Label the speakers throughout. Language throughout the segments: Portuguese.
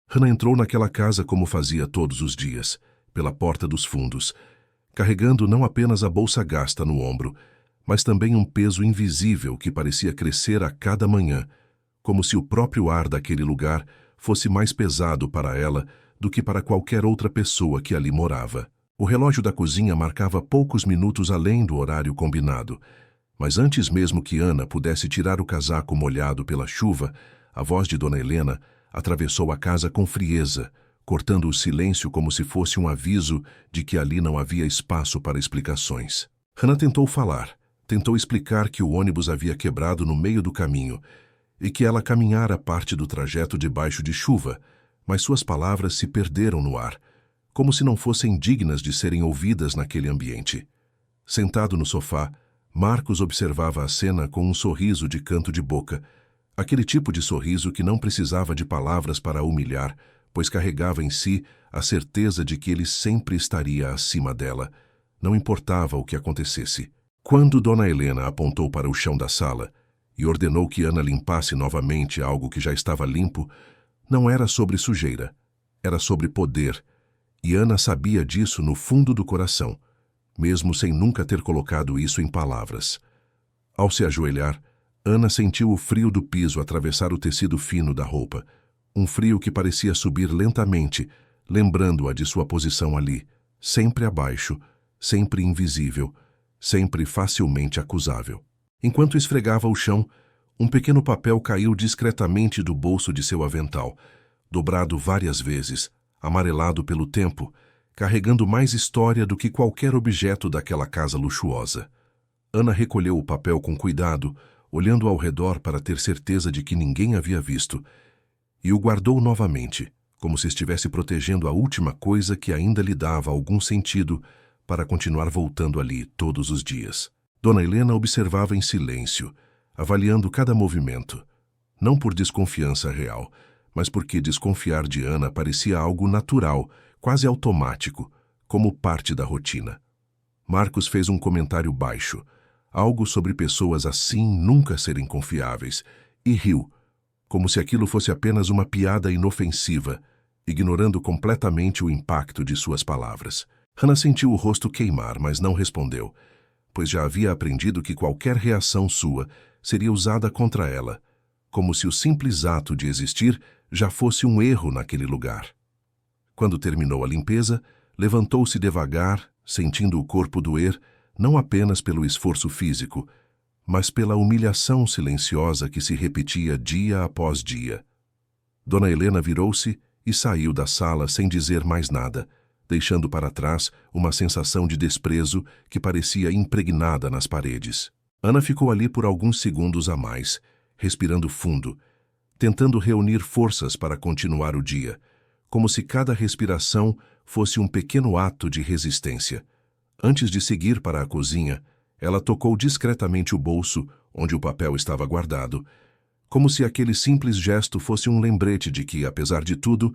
Speaker 1: Hannah entrou naquela casa como fazia todos os dias, pela porta dos fundos, carregando não apenas a bolsa gasta no ombro, mas também um peso invisível que parecia crescer a cada manhã, como se o próprio ar daquele lugar fosse mais pesado para ela do que para qualquer outra pessoa que ali morava. O relógio da cozinha marcava poucos minutos além do horário combinado, mas antes mesmo que Ana pudesse tirar o casaco molhado pela chuva, a voz de Dona Helena atravessou a casa com frieza, cortando o silêncio como se fosse um aviso de que ali não havia espaço para explicações. Hannah tentou falar, tentou explicar que o ônibus havia quebrado no meio do caminho e que ela caminhara parte do trajeto debaixo de chuva, mas suas palavras se perderam no ar, como se não fossem dignas de serem ouvidas naquele ambiente. Sentado no sofá, Marcos observava a cena com um sorriso de canto de boca, aquele tipo de sorriso que não precisava de palavras para humilhar, pois carregava em si a certeza de que ele sempre estaria acima dela, não importava o que acontecesse. Quando Dona Helena apontou para o chão da sala e ordenou que Ana limpasse novamente algo que já estava limpo, não era sobre sujeira, era sobre poder, e Ana sabia disso no fundo do coração, mesmo sem nunca ter colocado isso em palavras. Ao se ajoelhar, Ana sentiu o frio do piso atravessar o tecido fino da roupa, um frio que parecia subir lentamente, lembrando-a de sua posição ali, sempre abaixo, sempre invisível, sempre facilmente acusável. Enquanto esfregava o chão, um pequeno papel caiu discretamente do bolso de seu avental, dobrado várias vezes, amarelado pelo tempo, carregando mais história do que qualquer objeto daquela casa luxuosa. Ana recolheu o papel com cuidado, olhando ao redor para ter certeza de que ninguém havia visto, e o guardou novamente, como se estivesse protegendo a última coisa que ainda lhe dava algum sentido para continuar voltando ali todos os dias. Dona Helena observava em silêncio, avaliando cada movimento, não por desconfiança real, mas porque desconfiar de Ana parecia algo natural, quase automático, como parte da rotina. Marcos fez um comentário baixo, algo sobre pessoas assim nunca serem confiáveis, e riu, como se aquilo fosse apenas uma piada inofensiva, ignorando completamente o impacto de suas palavras. Hannah sentiu o rosto queimar, mas não respondeu, pois já havia aprendido que qualquer reação sua seria usada contra ela, como se o simples ato de existir já fosse um erro naquele lugar. Quando terminou a limpeza, levantou-se devagar, sentindo o corpo doer, não apenas pelo esforço físico, mas pela humilhação silenciosa que se repetia dia após dia. Dona Helena virou-se e saiu da sala sem dizer mais nada, deixando para trás uma sensação de desprezo que parecia impregnada nas paredes. Ana ficou ali por alguns segundos a mais, respirando fundo, tentando reunir forças para continuar o dia, como se cada respiração fosse um pequeno ato de resistência. Antes de seguir para a cozinha, ela tocou discretamente o bolso onde o papel estava guardado, como se aquele simples gesto fosse um lembrete de que, apesar de tudo,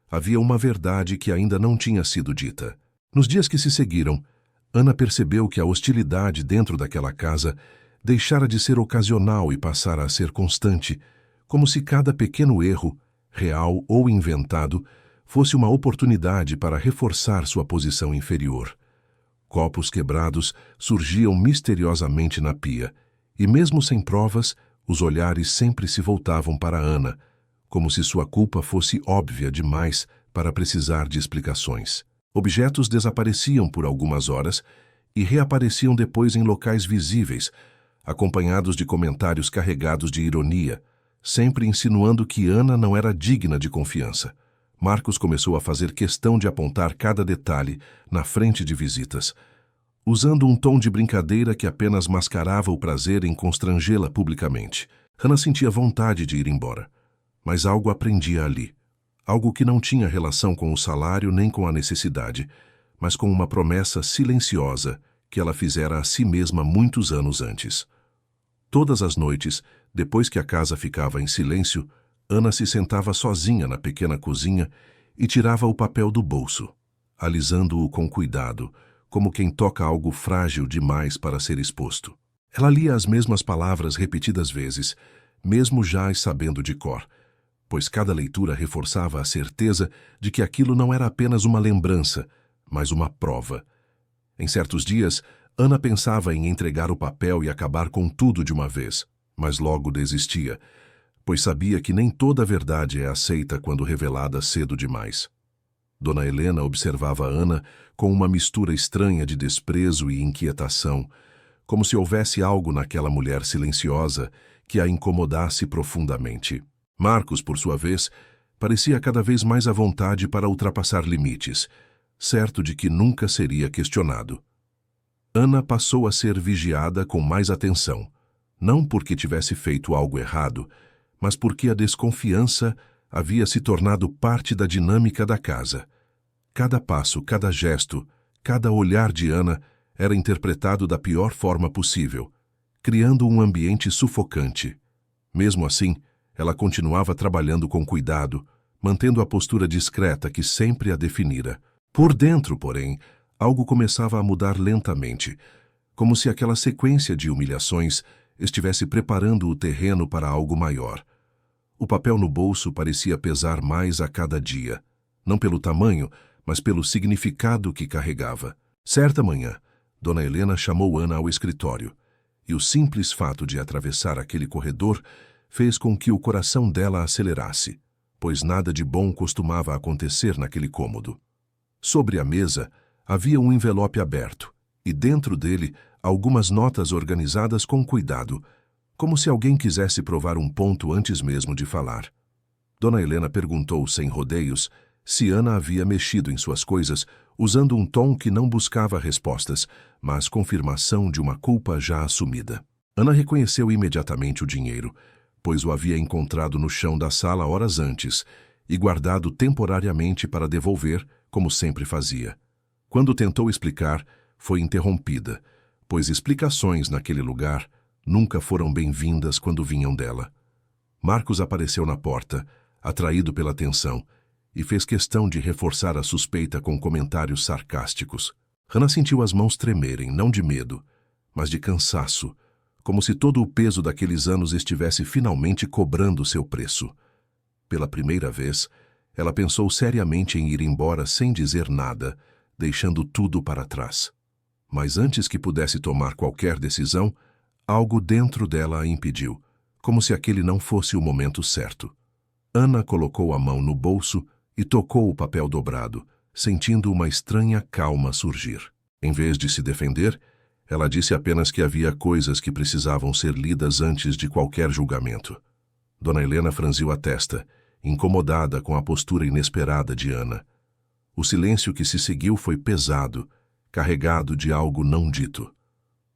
Speaker 1: havia uma verdade que ainda não tinha sido dita. Nos dias que se seguiram, Ana percebeu que a hostilidade dentro daquela casa deixara de ser ocasional e passara a ser constante, como se cada pequeno erro, real ou inventado, fosse uma oportunidade para reforçar sua posição inferior. Copos quebrados surgiam misteriosamente na pia, e mesmo sem provas, os olhares sempre se voltavam para Ana, como se sua culpa fosse óbvia demais para precisar de explicações. Objetos desapareciam por algumas horas e reapareciam depois em locais visíveis, acompanhados de comentários carregados de ironia, sempre insinuando que Ana não era digna de confiança. Marcos começou a fazer questão de apontar cada detalhe na frente de visitas, usando um tom de brincadeira que apenas mascarava o prazer em constrangê-la publicamente. Hannah sentia vontade de ir embora, mas algo aprendia ali. Algo que não tinha relação com o salário nem com a necessidade, mas com uma promessa silenciosa que ela fizera a si mesma muitos anos antes. Todas as noites, depois que a casa ficava em silêncio, Ana se sentava sozinha na pequena cozinha e tirava o papel do bolso, alisando-o com cuidado, como quem toca algo frágil demais para ser exposto. Ela lia as mesmas palavras repetidas vezes, mesmo já as sabendo de cor, pois cada leitura reforçava a certeza de que aquilo não era apenas uma lembrança, mas uma prova. Em certos dias, Ana pensava em entregar o papel e acabar com tudo de uma vez, mas logo desistia, pois sabia que nem toda a verdade é aceita quando revelada cedo demais. Dona Helena observava Ana com uma mistura estranha de desprezo e inquietação, como se houvesse algo naquela mulher silenciosa que a incomodasse profundamente. Marcos, por sua vez, parecia cada vez mais à vontade para ultrapassar limites, certo de que nunca seria questionado. Ana passou a ser vigiada com mais atenção, não porque tivesse feito algo errado, mas porque a desconfiança havia se tornado parte da dinâmica da casa. Cada passo, cada gesto, cada olhar de Ana era interpretado da pior forma possível, criando um ambiente sufocante. Mesmo assim, ela continuava trabalhando com cuidado, mantendo a postura discreta que sempre a definira. Por dentro, porém, algo começava a mudar lentamente, como se aquela sequência de humilhações estivesse preparando o terreno para algo maior. O papel no bolso parecia pesar mais a cada dia, não pelo tamanho, mas pelo significado que carregava. Certa manhã, Dona Helena chamou Ana ao escritório, e o simples fato de atravessar aquele corredor fez com que o coração dela acelerasse, pois nada de bom costumava acontecer naquele cômodo. Sobre a mesa havia um envelope aberto, e dentro dele algumas notas organizadas com cuidado, como se alguém quisesse provar um ponto antes mesmo de falar. Dona Helena perguntou sem rodeios se Ana havia mexido em suas coisas, usando um tom que não buscava respostas, mas confirmação de uma culpa já assumida. Ana reconheceu imediatamente o dinheiro, pois o havia encontrado no chão da sala horas antes e guardado temporariamente para devolver, como sempre fazia. Quando tentou explicar, foi interrompida, pois explicações naquele lugar nunca foram bem-vindas quando vinham dela. Marcos apareceu na porta, atraído pela tensão, e fez questão de reforçar a suspeita com comentários sarcásticos. Ana sentiu as mãos tremerem, não de medo, mas de cansaço, como se todo o peso daqueles anos estivesse finalmente cobrando seu preço. Pela primeira vez, ela pensou seriamente em ir embora sem dizer nada, deixando tudo para trás. Mas antes que pudesse tomar qualquer decisão, algo dentro dela a impediu, como se aquele não fosse o momento certo. Ana colocou a mão no bolso e tocou o papel dobrado, sentindo uma estranha calma surgir. Em vez de se defender, ela disse apenas que havia coisas que precisavam ser lidas antes de qualquer julgamento. Dona Helena franziu a testa, incomodada com a postura inesperada de Ana. O silêncio que se seguiu foi pesado, carregado de algo não dito.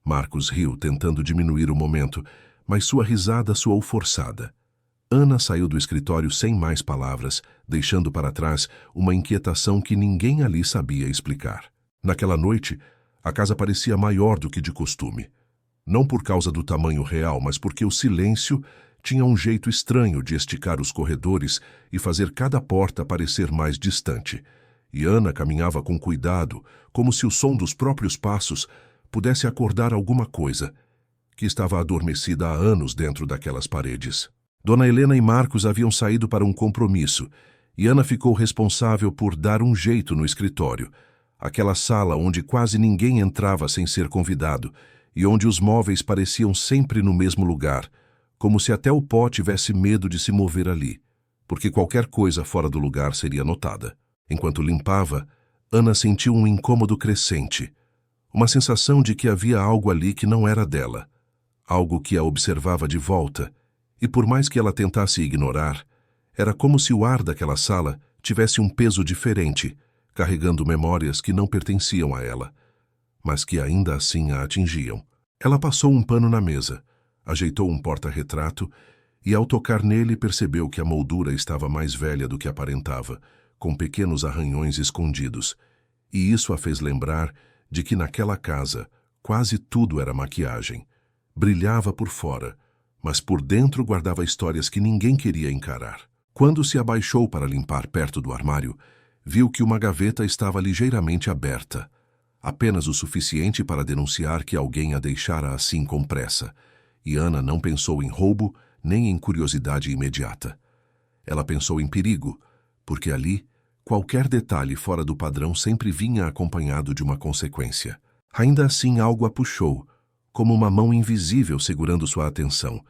Speaker 1: Marcos riu, tentando diminuir o momento, mas sua risada soou forçada. Ana saiu do escritório sem mais palavras, deixando para trás uma inquietação que ninguém ali sabia explicar. Naquela noite, a casa parecia maior do que de costume. Não por causa do tamanho real, mas porque o silêncio tinha um jeito estranho de esticar os corredores e fazer cada porta parecer mais distante. E Ana caminhava com cuidado, como se o som dos próprios passos pudesse acordar alguma coisa que estava adormecida há anos dentro daquelas paredes. Dona Helena e Marcos haviam saído para um compromisso, e Ana ficou responsável por dar um jeito no escritório, aquela sala onde quase ninguém entrava sem ser convidado, e onde os móveis pareciam sempre no mesmo lugar, como se até o pó tivesse medo de se mover ali, porque qualquer coisa fora do lugar seria notada. Enquanto limpava, Ana sentiu um incômodo crescente, uma sensação de que havia algo ali que não era dela, algo que a observava de volta, e por mais que ela tentasse ignorar, era como se o ar daquela sala tivesse um peso diferente, carregando memórias que não pertenciam a ela, mas que ainda assim a atingiam. Ela passou um pano na mesa, ajeitou um porta-retrato e, ao tocar nele, percebeu que a moldura estava mais velha do que aparentava, com pequenos arranhões escondidos, e isso a fez lembrar de que naquela casa quase tudo era maquiagem. Brilhava por fora, mas por dentro guardava histórias que ninguém queria encarar. Quando se abaixou para limpar perto do armário, viu que uma gaveta estava ligeiramente aberta, apenas o suficiente para denunciar que alguém a deixara assim com pressa, e Ana não pensou em roubo nem em curiosidade imediata. Ela pensou em perigo, porque ali, qualquer detalhe fora do padrão sempre vinha acompanhado de uma consequência. Ainda assim, algo a puxou, como uma mão invisível segurando sua atenção,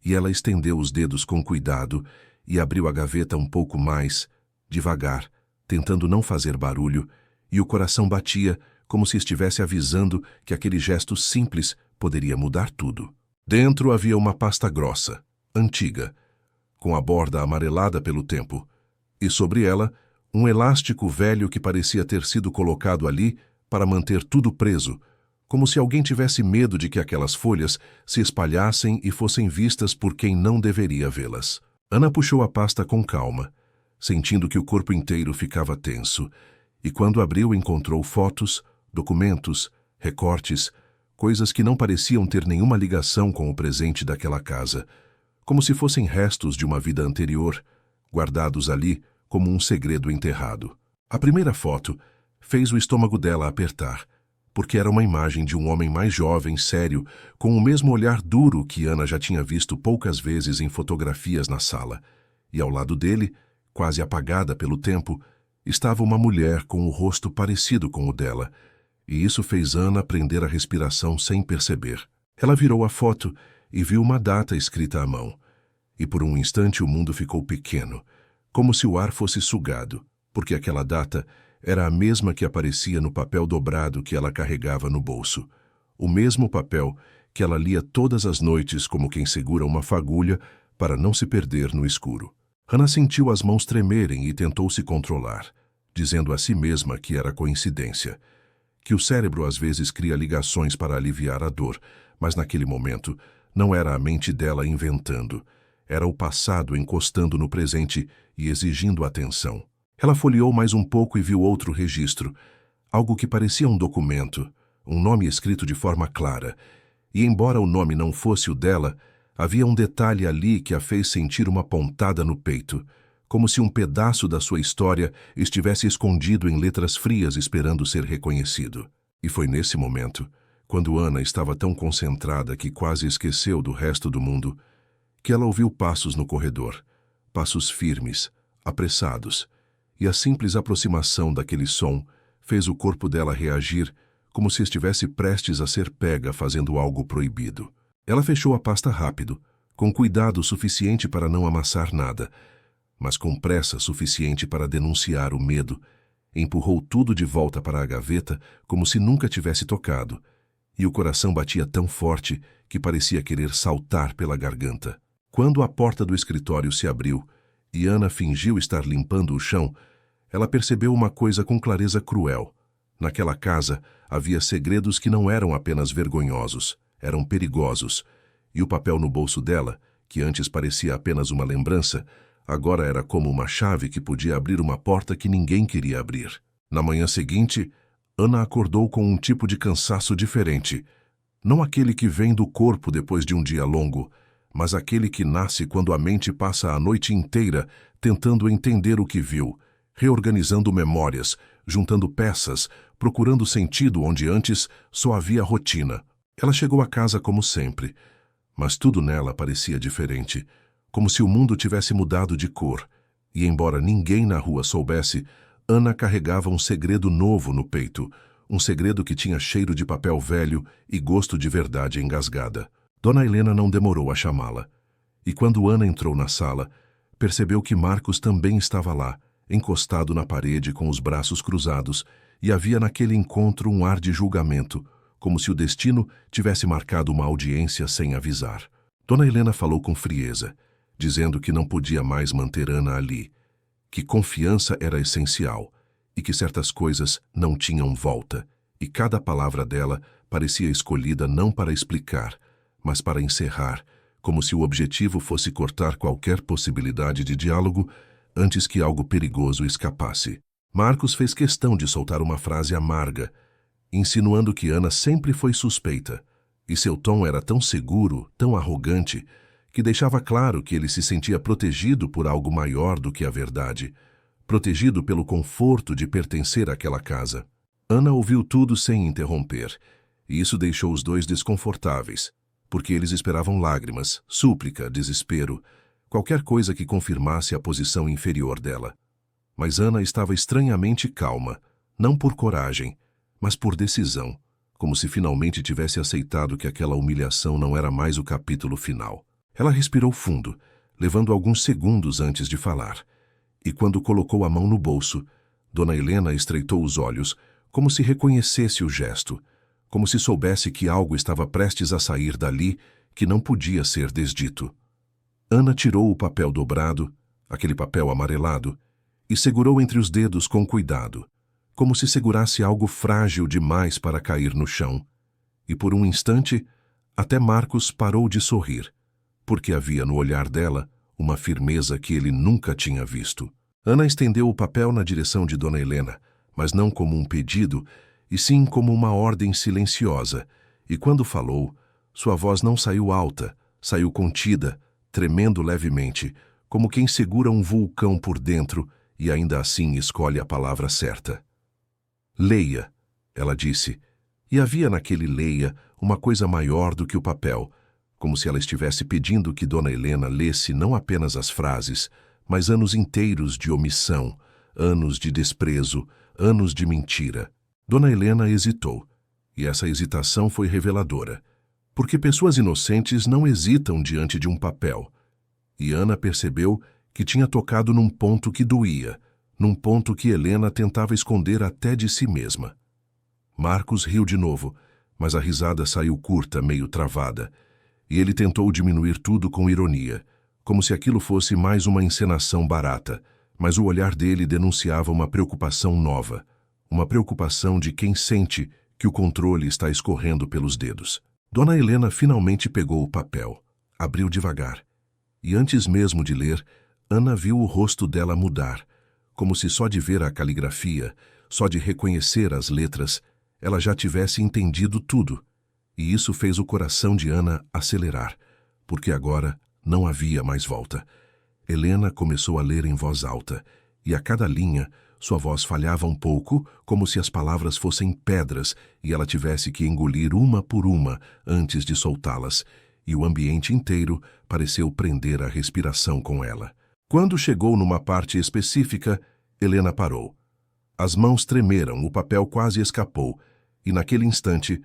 Speaker 1: e ela estendeu os dedos com cuidado e abriu a gaveta um pouco mais, devagar, tentando não fazer barulho, e o coração batia como se estivesse avisando que aquele gesto simples poderia mudar tudo. Dentro havia uma pasta grossa, antiga, com a borda amarelada pelo tempo, e sobre ela, um elástico velho que parecia ter sido colocado ali para manter tudo preso, como se alguém tivesse medo de que aquelas folhas se espalhassem e fossem vistas por quem não deveria vê-las. Ana puxou a pasta com calma, sentindo que o corpo inteiro ficava tenso, e quando abriu encontrou fotos, documentos, recortes, coisas que não pareciam ter nenhuma ligação com o presente daquela casa, como se fossem restos de uma vida anterior, guardados ali como um segredo enterrado. A primeira foto fez o estômago dela apertar, porque era uma imagem de um homem mais jovem, sério, com o mesmo olhar duro que Ana já tinha visto poucas vezes em fotografias na sala, e ao lado dele, quase apagada pelo tempo, estava uma mulher com o rosto parecido com o dela, e isso fez Ana prender a respiração sem perceber. Ela virou a foto e viu uma data escrita à mão, e por um instante o mundo ficou pequeno, como se o ar fosse sugado, porque aquela data era a mesma que aparecia no papel dobrado que ela carregava no bolso, o mesmo papel que ela lia todas as noites como quem segura uma fagulha para não se perder no escuro. Ana sentiu as mãos tremerem e tentou se controlar, dizendo a si mesma que era coincidência, que o cérebro às vezes cria ligações para aliviar a dor, mas naquele momento não era a mente dela inventando, era o passado encostando no presente e exigindo atenção. Ela folheou mais um pouco e viu outro registro, algo que parecia um documento, um nome escrito de forma clara, e embora o nome não fosse o dela, havia um detalhe ali que a fez sentir uma pontada no peito, como se um pedaço da sua história estivesse escondido em letras frias esperando ser reconhecido. E foi nesse momento, quando Ana estava tão concentrada que quase esqueceu do resto do mundo, que ela ouviu passos no corredor, passos firmes, apressados, e a simples aproximação daquele som fez o corpo dela reagir como se estivesse prestes a ser pega fazendo algo proibido. Ela fechou a pasta rápido, com cuidado suficiente para não amassar nada, mas com pressa suficiente para denunciar o medo, empurrou tudo de volta para a gaveta como se nunca tivesse tocado, e o coração batia tão forte que parecia querer saltar pela garganta. Quando a porta do escritório se abriu e Ana fingiu estar limpando o chão, ela percebeu uma coisa com clareza cruel. Naquela casa havia segredos que não eram apenas vergonhosos, eram perigosos, e o papel no bolso dela, que antes parecia apenas uma lembrança, agora era como uma chave que podia abrir uma porta que ninguém queria abrir. Na manhã seguinte, Ana acordou com um tipo de cansaço diferente, não aquele que vem do corpo depois de um dia longo, mas aquele que nasce quando a mente passa a noite inteira tentando entender o que viu, reorganizando memórias, juntando peças, procurando sentido onde antes só havia rotina. Ela chegou a casa como sempre, mas tudo nela parecia diferente, como se o mundo tivesse mudado de cor, e embora ninguém na rua soubesse, Ana carregava um segredo novo no peito, um segredo que tinha cheiro de papel velho e gosto de verdade engasgada. Dona Helena não demorou a chamá-la, e quando Ana entrou na sala, percebeu que Marcos também estava lá, encostado na parede com os braços cruzados, e havia naquele encontro um ar de julgamento, como se o destino tivesse marcado uma audiência sem avisar. Dona Helena falou com frieza, dizendo que não podia mais manter Ana ali, que confiança era essencial e que certas coisas não tinham volta, e cada palavra dela parecia escolhida não para explicar, mas para encerrar, como se o objetivo fosse cortar qualquer possibilidade de diálogo antes que algo perigoso escapasse. Marcos fez questão de soltar uma frase amarga, insinuando que Ana sempre foi suspeita, e seu tom era tão seguro, tão arrogante, que deixava claro que ele se sentia protegido por algo maior do que a verdade, protegido pelo conforto de pertencer àquela casa. Ana ouviu tudo sem interromper, e isso deixou os dois desconfortáveis, porque eles esperavam lágrimas, súplica, desespero, qualquer coisa que confirmasse a posição inferior dela. Mas Ana estava estranhamente calma, não por coragem, mas por decisão, como se finalmente tivesse aceitado que aquela humilhação não era mais o capítulo final. Ela respirou fundo, levando alguns segundos antes de falar, e quando colocou a mão no bolso, Dona Helena estreitou os olhos, como se reconhecesse o gesto, como se soubesse que algo estava prestes a sair dali que não podia ser desdito. Ana tirou o papel dobrado, aquele papel amarelado, e segurou entre os dedos com cuidado, como se segurasse algo frágil demais para cair no chão. E por um instante, até Marcos parou de sorrir, porque havia no olhar dela uma firmeza que ele nunca tinha visto. Ana estendeu o papel na direção de Dona Helena, mas não como um pedido, e sim como uma ordem silenciosa, e quando falou, sua voz não saiu alta, saiu contida, tremendo levemente, como quem segura um vulcão por dentro e ainda assim escolhe a palavra certa. Leia, ela disse, e havia naquele leia uma coisa maior do que o papel, como se ela estivesse pedindo que Dona Helena lesse não apenas as frases, mas anos inteiros de omissão, anos de desprezo, anos de mentira. Dona Helena hesitou, e essa hesitação foi reveladora, porque pessoas inocentes não hesitam diante de um papel. E Ana percebeu que tinha tocado num ponto que doía, num ponto que Helena tentava esconder até de si mesma. Marcos riu de novo, mas a risada saiu curta, meio travada, e ele tentou diminuir tudo com ironia, como se aquilo fosse mais uma encenação barata, mas o olhar dele denunciava uma preocupação nova, uma preocupação de quem sente que o controle está escorrendo pelos dedos. Dona Helena finalmente pegou o papel, abriu devagar, e antes mesmo de ler, Ana viu o rosto dela mudar, como se só de ver a caligrafia, só de reconhecer as letras, ela já tivesse entendido tudo, e isso fez o coração de Ana acelerar, porque agora não havia mais volta. Helena começou a ler em voz alta, e a cada linha sua voz falhava um pouco, como se as palavras fossem pedras e ela tivesse que engolir uma por uma antes de soltá-las, e o ambiente inteiro pareceu prender a respiração com ela. Quando chegou numa parte específica, Helena parou. As mãos tremeram, o papel quase escapou, e naquele instante,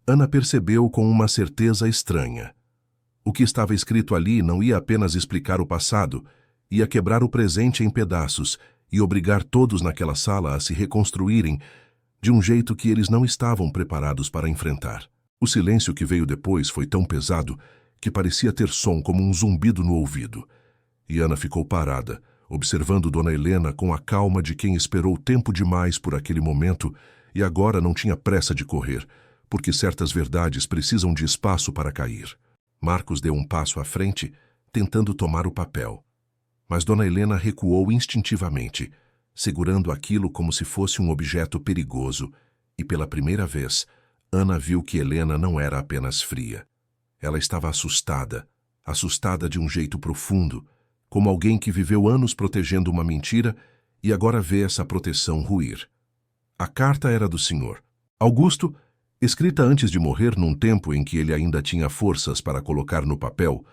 Speaker 1: Ana percebeu com uma certeza estranha. O que estava escrito ali não ia apenas explicar o passado, ia quebrar o presente em pedaços e obrigar todos naquela sala a se reconstruírem de um jeito que eles não estavam preparados para enfrentar. O silêncio que veio depois foi tão pesado que parecia ter som como um zumbido no ouvido. E Ana ficou parada, observando Dona Helena com a calma de quem esperou tempo demais por aquele momento e agora não tinha pressa de correr, porque certas verdades precisam de espaço para cair. Marcos deu um passo à frente, tentando tomar o papel. Mas Dona Helena recuou instintivamente, segurando aquilo como se fosse um objeto perigoso, e pela primeira vez, Ana viu que Helena não era apenas fria. Ela estava assustada, assustada de um jeito profundo, como alguém que viveu anos protegendo uma mentira e agora vê essa proteção ruir. A carta era do Sr. Augusto, escrita antes de morrer num tempo em que ele ainda tinha forças para colocar no papel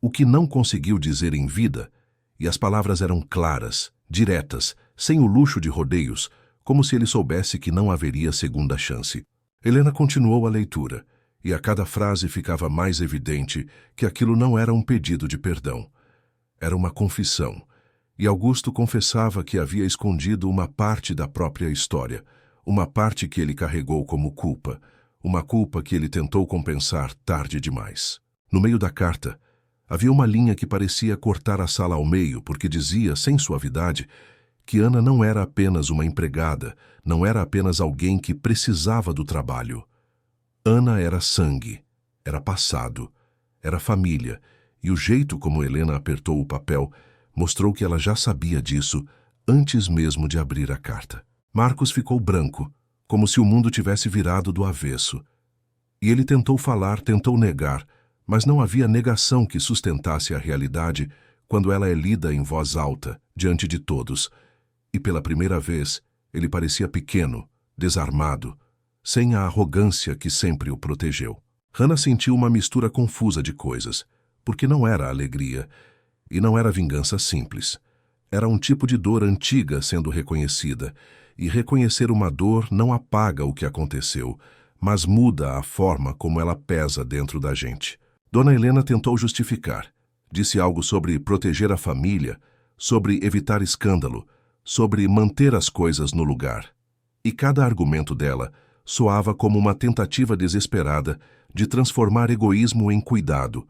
Speaker 1: o que não conseguiu dizer em vida, e as palavras eram claras, diretas, sem o luxo de rodeios, como se ele soubesse que não haveria segunda chance. Helena continuou a leitura, e a cada frase ficava mais evidente que aquilo não era um pedido de perdão. Era uma confissão, e Augusto confessava que havia escondido uma parte da própria história, uma parte que ele carregou como culpa, uma culpa que ele tentou compensar tarde demais. No meio da carta, havia uma linha que parecia cortar a sala ao meio, porque dizia, sem suavidade, que Ana não era apenas uma empregada, não era apenas alguém que precisava do trabalho. Ana era sangue, era passado, era família, e o jeito como Helena apertou o papel mostrou que ela já sabia disso antes mesmo de abrir a carta. Marcos ficou branco, como se o mundo tivesse virado do avesso. E ele tentou falar, tentou negar, mas não havia negação que sustentasse a realidade quando ela é lida em voz alta, diante de todos. E pela primeira vez, ele parecia pequeno, desarmado, sem a arrogância que sempre o protegeu. Hannah sentiu uma mistura confusa de coisas, porque não era alegria, E não era vingança simples. Era um tipo de dor antiga sendo reconhecida, e reconhecer uma dor não apaga o que aconteceu, mas muda a forma como ela pesa dentro da gente. Dona Helena tentou justificar. Disse algo sobre proteger a família, sobre evitar escândalo, sobre manter as coisas no lugar. E cada argumento dela soava como uma tentativa desesperada de transformar egoísmo em cuidado,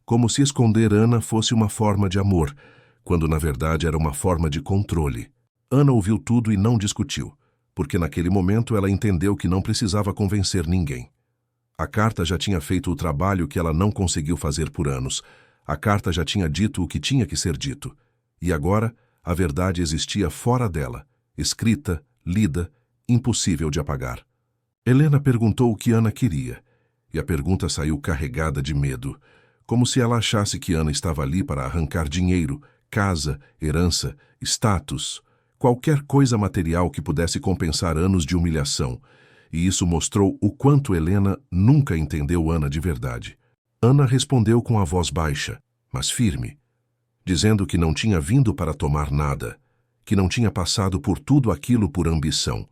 Speaker 1: como se esconder Ana fosse uma forma de amor, quando na verdade era uma forma de controle. Ana ouviu tudo e não discutiu, porque naquele momento ela entendeu que não precisava convencer ninguém. A carta já tinha feito o trabalho que ela não conseguiu fazer por anos. A carta já tinha dito o que tinha que ser dito. E agora, a verdade existia fora dela, escrita, lida, impossível de apagar. Helena perguntou o que Ana queria, e a pergunta saiu carregada de medo, como se ela achasse que Ana estava ali para arrancar dinheiro, casa, herança, status, qualquer coisa material que pudesse compensar anos de humilhação, e isso mostrou o quanto Helena nunca entendeu Ana de verdade. Ana respondeu com a voz baixa, mas firme, dizendo que não tinha vindo para tomar nada, que não tinha passado por tudo aquilo por ambição,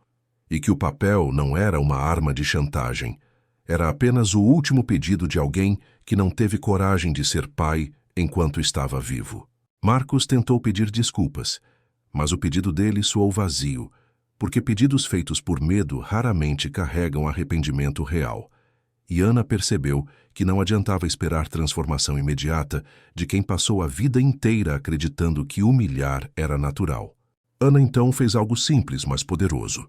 Speaker 1: e que o papel não era uma arma de chantagem, era apenas o último pedido de alguém que não teve coragem de ser pai enquanto estava vivo. Marcos tentou pedir desculpas, mas o pedido dele soou vazio, porque pedidos feitos por medo raramente carregam arrependimento real. E Ana percebeu que não adiantava esperar transformação imediata de quem passou a vida inteira acreditando que humilhar era natural. Ana então fez algo simples, mas poderoso.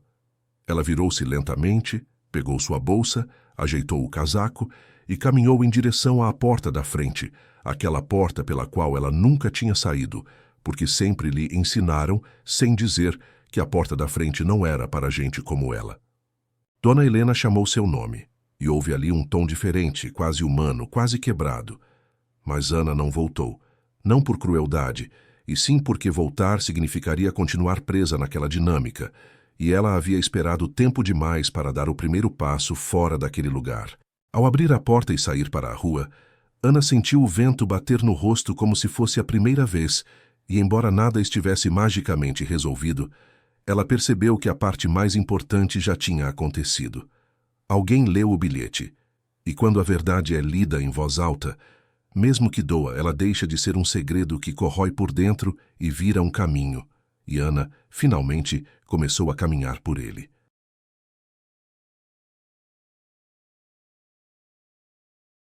Speaker 1: Ela virou-se lentamente, pegou sua bolsa, ajeitou o casaco e caminhou em direção à porta da frente, aquela porta pela qual ela nunca tinha saído, porque sempre lhe ensinaram, sem dizer, que a porta da frente não era para gente como ela. Dona Helena chamou seu nome, e houve ali um tom diferente, quase humano, quase quebrado. Mas Ana não voltou, não por crueldade, e sim porque voltar significaria continuar presa naquela dinâmica, e ela havia esperado tempo demais para dar o primeiro passo fora daquele lugar. Ao abrir a porta e sair para a rua, Ana sentiu o vento bater no rosto como se fosse a primeira vez, e embora nada estivesse magicamente resolvido, ela percebeu que a parte mais importante já tinha acontecido. Alguém leu o bilhete, e quando a verdade é lida em voz alta, mesmo que doa, ela deixa de ser um segredo que corrói por dentro e vira um caminho, e Ana, finalmente, começou a caminhar por ele.